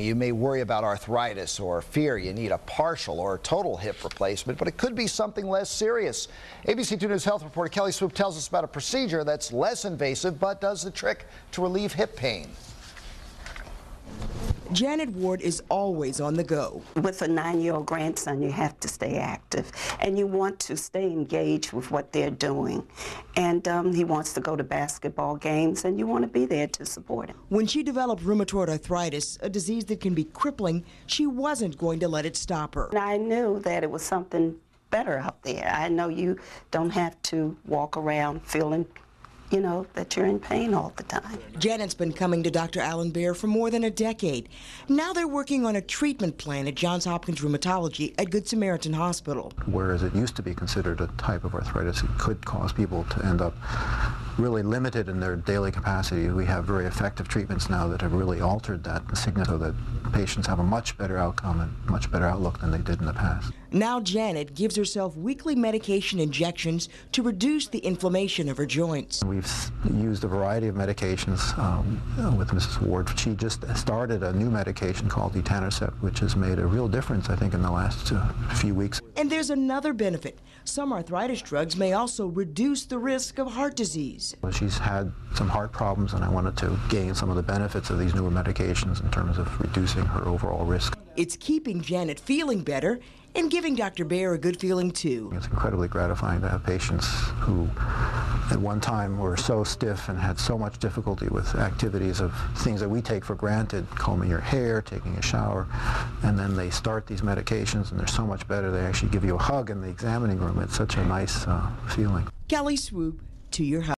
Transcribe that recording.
You may worry about arthritis or fear you need a partial or total hip replacement, but it could be something less serious. ABC 2 News health reporter Kelly Swoop tells us about a procedure that's less invasive but does the trick to relieve hip pain. Janet Ward is always on the go. With a 9-year-old grandson, you have to stay active, and you want to stay engaged with what they're doing. And he wants to go to basketball games, and you want to be there to support him. When she developed rheumatoid arthritis, a disease that can be crippling, she wasn't going to let it stop her. And I knew that it was something better out there. I know you don't have to walk around feeling that you're in pain all the time. Janet's been coming to Dr. Alan Baer for more than a decade. Now they're working on a treatment plan at Johns Hopkins Rheumatology at Good Samaritan Hospital. Whereas it used to be considered a type of arthritis, it could cause people to end up really limited in their daily capacity. We have very effective treatments now that have really altered that sickness so that patients have a much better outcome and much better outlook than they did in the past. Now Janet gives herself weekly medication injections to reduce the inflammation of her joints. We've used a variety of medications with Mrs. Ward. She just started a new medication called etanercept, which has made a real difference, I think, in the last few weeks. And there's another benefit. Some arthritis drugs may also reduce the risk of heart disease. She's had some heart problems, and I wanted to gain some of the benefits of these newer medications in terms of reducing her overall risk. It's keeping Janet feeling better and giving Dr. Baer a good feeling, too. It's incredibly gratifying to have patients who at one time were so stiff and had so much difficulty with activities of things that we take for granted, combing your hair, taking a shower, and then they start these medications and they're so much better. They actually give you a hug in the examining room. It's such a nice feeling. Kelly Swoop, to your house.